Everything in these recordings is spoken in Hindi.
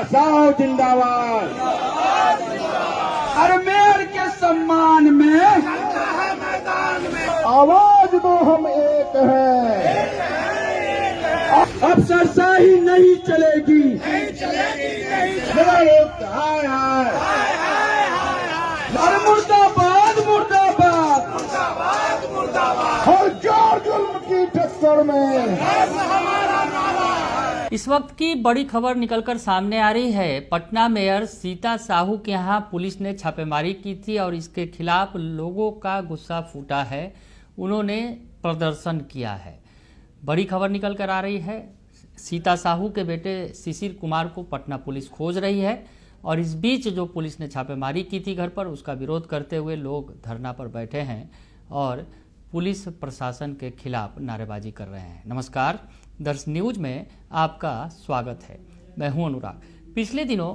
साहू जिंदाबाद। हर मेयर के सम्मान में आवाज दो हम एक है। अफसरशाही नहीं चलेगी। हाय हाय। और मुर्दाबाद मुर्दाबाद हर जोर जुल्म की टक्कर में। इस वक्त की बड़ी खबर निकलकर सामने आ रही है। पटना मेयर सीता साहू के यहाँ पुलिस ने छापेमारी की थी और इसके खिलाफ लोगों का गुस्सा फूटा है। उन्होंने प्रदर्शन किया है। बड़ी खबर निकल कर आ रही है। सीता साहू के बेटे शिशिर कुमार को पटना पुलिस खोज रही है और इस बीच जो पुलिस ने छापेमारी की थी घर पर, उसका विरोध करते हुए लोग धरना पर बैठे हैं और पुलिस प्रशासन के खिलाफ नारेबाजी कर रहे हैं। नमस्कार, दर्श न्यूज में आपका स्वागत है। मैं हूं अनुराग। पिछले दिनों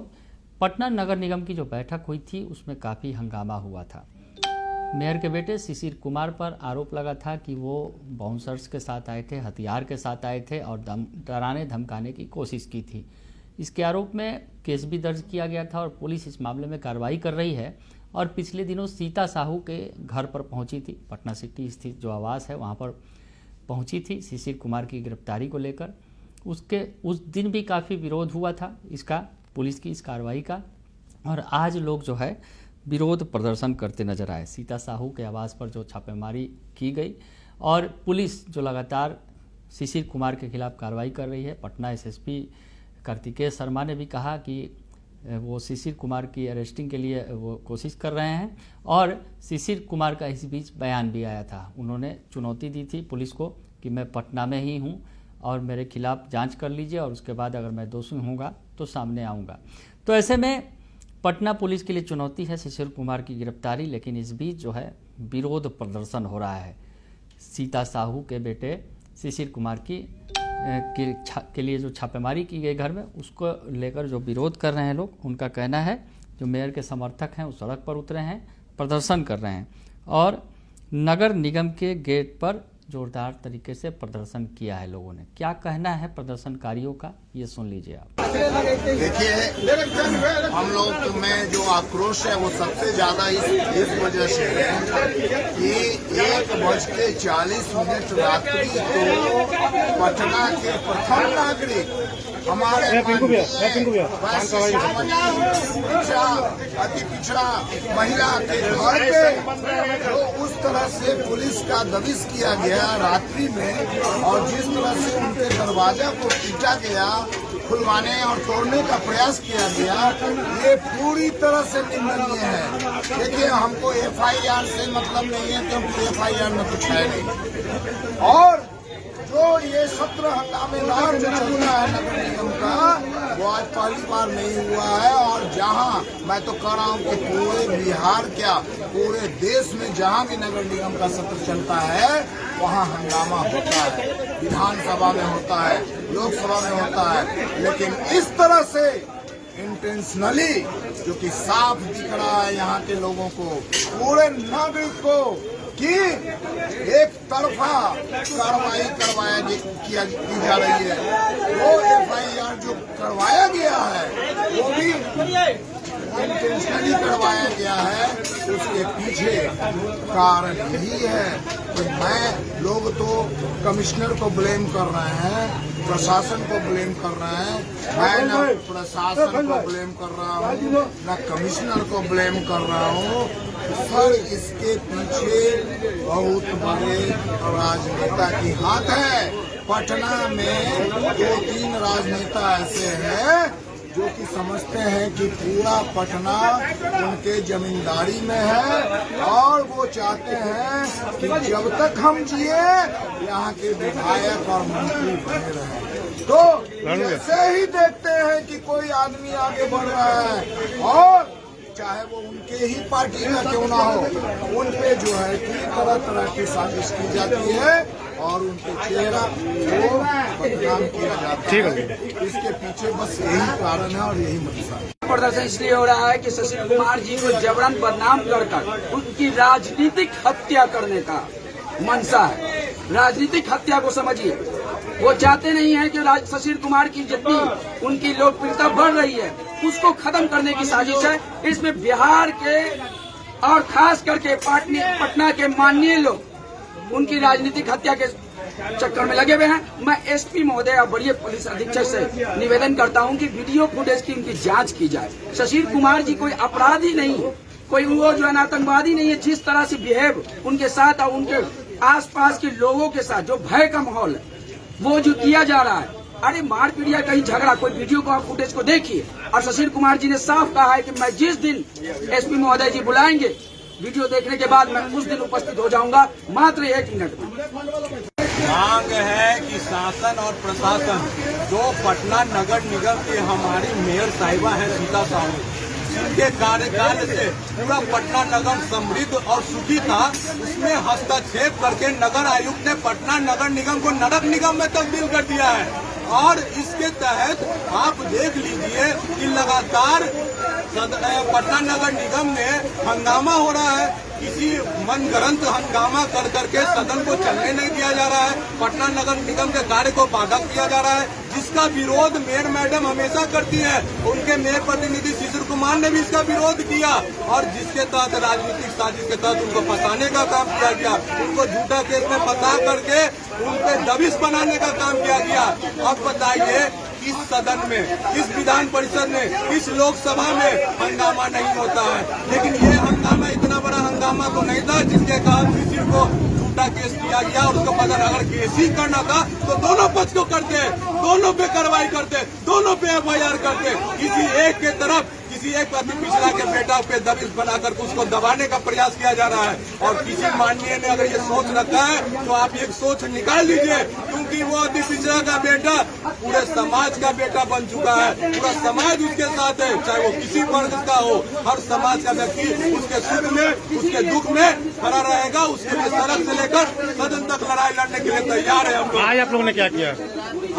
पटना नगर निगम की जो बैठक हुई थी उसमें काफ़ी हंगामा हुआ था। मेयर के बेटे शिशिर कुमार पर आरोप लगा था कि वो बाउंसर्स के साथ आए थे, हथियार के साथ आए थे और डराने धमकाने की कोशिश की थी। इसके आरोप में केस भी दर्ज किया गया था और पुलिस इस मामले में कार्रवाई कर रही है। और पिछले दिनों सीता साहू के घर पर पहुंची थी, पटना सिटी स्थित जो आवास है वहां पर पहुंची थी शिशिर कुमार की गिरफ्तारी को लेकर। उस दिन भी काफ़ी विरोध हुआ था इसका, पुलिस की इस कार्रवाई का। और आज लोग जो है विरोध प्रदर्शन करते नजर आए। सीता साहू के आवास पर जो छापेमारी की गई और पुलिस जो लगातार शिशिर कुमार के खिलाफ कार्रवाई कर रही है। पटना एसएसपी कार्तिकेय शर्मा ने भी कहा कि वो शिशिर कुमार की अरेस्टिंग के लिए वो कोशिश कर रहे हैं और शिशिर कुमार का इस बीच बयान भी आया था। उन्होंने चुनौती दी थी पुलिस को कि मैं पटना में ही हूँ और मेरे खिलाफ जांच कर लीजिए और उसके बाद अगर मैं दोषी होऊंगा तो सामने आऊँगा। तो ऐसे में पटना पुलिस के लिए चुनौती है शिशिर कुमार की गिरफ्तारी। लेकिन इस बीच जो है विरोध प्रदर्शन हो रहा है। सीता साहू के बेटे शिशिर कुमार के लिए जो छापेमारी की गई घर में, उसको लेकर जो विरोध कर रहे हैं लोग, उनका कहना है जो मेयर के समर्थक हैं वो सड़क पर उतरे हैं, प्रदर्शन कर रहे हैं और नगर निगम के गेट पर जोरदार तरीके से प्रदर्शन किया है लोगों ने। क्या कहना है प्रदर्शनकारियों का, ये सुन लीजिए आप। देखिए, हम लोग में जो आक्रोश है वो सबसे ज्यादा इस वजह से है कि 1:40 रात्रि को पटना के प्रथम नागरिक हमारे अति पिछड़ा महिला के घर पे जो उस तरह से पुलिस का दबिश किया गया रात्रि में और जिस तरह से उनके दरवाजा को पीटा गया, खुलवाने और तोड़ने का प्रयास किया गया, ये पूरी तरह से निंदनीय है। देखिए, हमको एफआईआर से मतलब नहीं है क्योंकि एफआईआर में कुछ है नहीं। और जो ये सत्र हंगामेदार जो चल रहा है नगर निगम का, वो आज पहली बार नहीं हुआ है। और जहां मैं तो कह रहा हूं कि पूरे बिहार क्या पूरे देश में जहां भी नगर निगम का सत्र चलता है वहां हंगामा होता है। विधानसभा में होता है, लोकसभा में होता है, लेकिन इस तरह से इंटेंशनली जो कि साफ दिख रहा है यहाँ के लोगों को, पूरे नागरिक को, कि एक तरफा कार्रवाई की जा रही है। वो एफआईआर जो करवाया गया है वो भी इंटेंशनली करवाया गया है। उसके पीछे कारण यही है कि लोग तो कमिश्नर को ब्लेम कर रहे हैं, प्रशासन को ब्लेम कर रहे हैं। मैं न प्रशासन को ब्लेम कर रहा हूँ न कमिश्नर को ब्लेम कर रहा हूँ। सर, इसके पीछे बहुत बड़े राजनेता की हाथ है। पटना में 2-3 राजनेता ऐसे हैं जो कि समझते हैं कि पूरा पटना उनके जमींदारी में है और वो चाहते हैं कि जब तक हम जिए यहाँ के विधायक और मंत्री बने रहें। तो जैसे ही देखते हैं कि कोई आदमी आगे बढ़ रहा है और चाहे वो उनके ही पार्टी का क्यों ना हो, उन पे जो है कि तरह तरह की साजिश की जाती है और उनके चेहरा को बदनाम किया जाता है। इसके पीछे बस यही कारण है और यही मंशा है। प्रदर्शन इसलिए हो रहा है कि शिशिर कुमार जी को जबरन बदनाम कर उनकी राजनीतिक हत्या करने का मंशा है। राजनीतिक हत्या को समझिए, वो चाहते नहीं है कि शशिर कुमार की जितनी उनकी लोकप्रियता बढ़ रही है उसको खत्म करने की साजिश है। इसमें बिहार के और खास करके पटना के माननीय लोग उनकी राजनीतिक हत्या के चक्कर में लगे हुए हैं। मैं एसपी महोदय और बड़े पुलिस अधीक्षक से निवेदन करता हूं कि वीडियो फुटेज की उनकी जांच की जाए। शशिर कुमार जी कोई अपराधी नहीं, कोई वो जो है आतंकवादी नहीं है। जिस तरह से बिहेव उनके साथ और उनके आसपास के लोगों के साथ जो भय का माहौल है वो जो किया जा रहा है, अरे मारपीट या कहीं झगड़ा, कोई वीडियो को आप फुटेज को देखिए। और शशिर कुमार जी ने साफ कहा है कि मैं जिस दिन एसपी महोदय जी बुलाएंगे वीडियो देखने के बाद मैं उस दिन उपस्थित हो जाऊंगा। मात्र 1 मिनट में मांग है कि शासन और प्रशासन जो पटना नगर निगम की हमारी मेयर साहिबा है सीता साहू, जिनके कार्यकाल से पूरा पटना नगर समृद्ध और सुखी था, उसमें हस्तक्षेप करके नगर आयुक्त ने पटना नगर निगम को नरक निगम में तब्दील कर दिया है। और इसके तहत आप देख लीजिए कि लगातार पटना नगर निगम में हंगामा हो रहा है। किसी मनगढ़ंत हंगामा कर करके सदन को चलने नहीं दिया जा रहा है। पटना नगर निगम के कार्य को बाधक किया जा रहा है, जिसका विरोध मेयर मैडम हमेशा करती है। उनके मेयर प्रतिनिधि शिशिर कुमार ने भी इसका विरोध किया और जिसके तहत राजनीतिक साजिश के तहत उनको फंसाने का काम किया गया। उनको झूठा केस में फंसा करके उन पे दबिश बनाने का काम किया गया। अब बताइए इस सदन में, इस विधान परिषद में, इस लोकसभा में हंगामा नहीं होता है, लेकिन ये हंगामा इतना बड़ा हंगामा तो नहीं था जिसके कारण शिशिर को झूठा केस किया गया। और उसको पता अगर केस ही करना था तो दोनों पक्ष को करते, दोनों पे कार्रवाई करते, दोनों पे एफआईआर करते। किसी एक के तरफ किसी एक अति पिछड़ा के बेटा पे दबिश बनाकर उसको दबाने का प्रयास किया जा रहा है। और किसी माननीय ने अगर ये सोच रखा है तो आप एक सोच निकाल लीजिए, क्योंकि वो अति पिछड़ा का बेटा पूरे समाज का बेटा बन चुका है। पूरा समाज उसके साथ है, चाहे वो किसी वर्ग का हो। हर समाज का व्यक्ति उसके सुख में, उसके दुख में खड़ा रहेगा। उसके लिए सड़क से लेकर सदन तक लड़ाई लड़ने के लिए तैयार है हम लोग। आज आप लोगों ने क्या किया?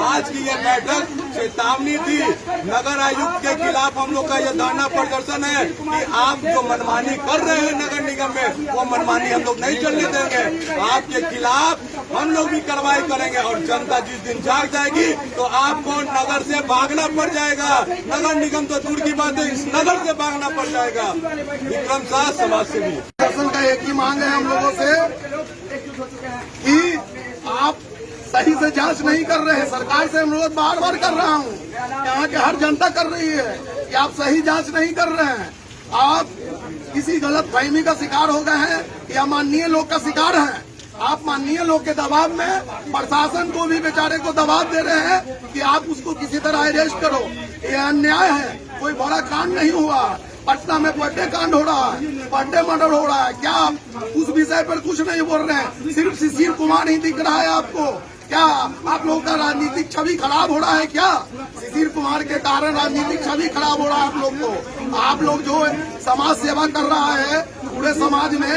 आज की ये बैठक चेतावनी थी नगर आयुक्त के खिलाफ। हम लोग का ये धरना प्रदर्शन है कि आप जो मनमानी कर रहे हैं नगर निगम में, वो मनमानी हम लोग नहीं चलने देंगे। आपके खिलाफ हम लोग भी कार्रवाई करेंगे। और जनता जिस दिन जाग जाएगी तो आपको नगर से भागना पड़ जाएगा। नगर निगम तो दूर की बात है, इस नगर से भागना पड़ जाएगा। विक्रम शाह, समाज सेवी। शासन का एक ही मांग है हम लोगों से कि आप सही से जांच नहीं कर रहे हैं। सरकार से अनुरोध बार बार कर रहा हूं, यहाँ के हर जनता कर रही है कि आप सही जांच नहीं कर रहे हैं। आप किसी गलत फहमी का शिकार हो गए हैं या माननीय लोग का शिकार हैं। आप माननीय लोग के दबाव में प्रशासन को भी बेचारे को दबाव दे रहे हैं कि आप उसको किसी तरह अरेस्ट करो। ये अन्याय है, कोई बड़ा कांड नहीं हुआ। पटना में बर्थडे कांड हो रहा है, बर्थडे मर्डर हो रहा है। क्या आप उस विषय पर कुछ नहीं बोल रहे हैं? सिर्फ शिशिर कुमार ही दिख रहा है आपको? क्या आप लोगों का राजनीतिक छवि खराब हो रहा है? क्या शिशिर कुमार के कारण राजनीतिक छवि खराब हो रहा है आप लोग को? आप लोग जो समाज सेवा कर रहा है पूरे समाज में,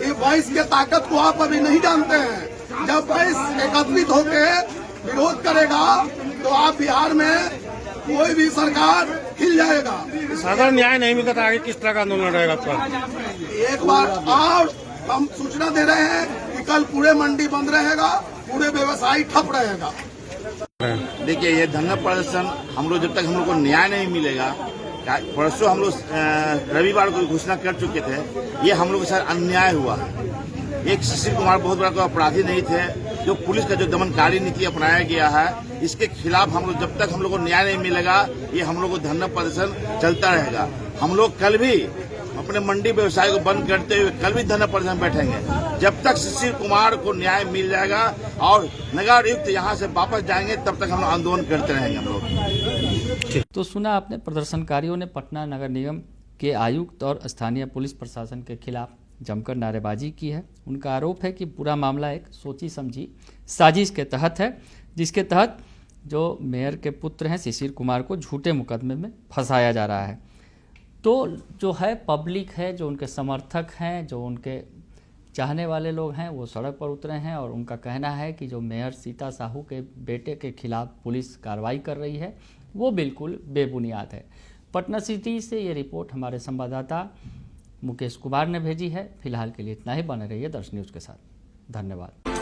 ये वॉइस के ताकत को आप अभी नहीं जानते हैं। जब वॉइस एकत्रित होकर विरोध करेगा तो आप बिहार में कोई भी सरकार हिल जाएगा। अगर न्याय नहीं मिलता तो आगे किस तरह का आंदोलन रहेगा आपका? एक बार और हम सूचना दे रहे हैं कि कल पूरे मंडी बंद रहेगा, पूरे व्यवसायी ठप रहेगा। देखिए, ये धरना प्रदर्शन हम लोग जब तक हम लोग को न्याय नहीं मिलेगा, परसों हम लोग रविवार को घोषणा कर चुके थे, ये हम लोग के साथ अन्याय हुआ है। एक शिशिर कुमार बहुत बड़ा कोई अपराधी नहीं थे। जो पुलिस का जो दमनकारी नीति अपनाया गया है, इसके खिलाफ हम लोग जब तक हम लोग को न्याय नहीं मिलेगा, ये हम लोग को धरना प्रदर्शन चलता रहेगा। हम लोग कल भी अपने मंडी व्यवसाय को बंद करते हुए कल भी धरना प्रदर्शन बैठेंगे जब तक शिशिर कुमार को न्याय मिल जाएगा और नगर आयुक्त यहाँ से वापस जाएंगे, तब तक हम लोग आंदोलन करते रहेंगे हम लोग। तो सुना आपने, प्रदर्शनकारियों ने पटना नगर निगम के आयुक्त और स्थानीय पुलिस प्रशासन के खिलाफ जमकर नारेबाजी की है। उनका आरोप है कि पूरा मामला एक सोची समझी साजिश के तहत है, जिसके तहत जो मेयर के पुत्र हैं शिशिर कुमार को झूठे मुकदमे में फंसाया जा रहा है। तो जो है पब्लिक है, जो उनके समर्थक हैं, जो उनके चाहने वाले लोग हैं, वो सड़क पर उतरे हैं और उनका कहना है कि जो मेयर सीता साहू के बेटे के खिलाफ पुलिस कार्रवाई कर रही है वो बिल्कुल बेबुनियाद है। पटना सिटी से ये रिपोर्ट हमारे संवाददाता मुकेश कुमार ने भेजी है। फिलहाल के लिए इतना ही। बने रहिए दर्श न्यूज़ के साथ। धन्यवाद।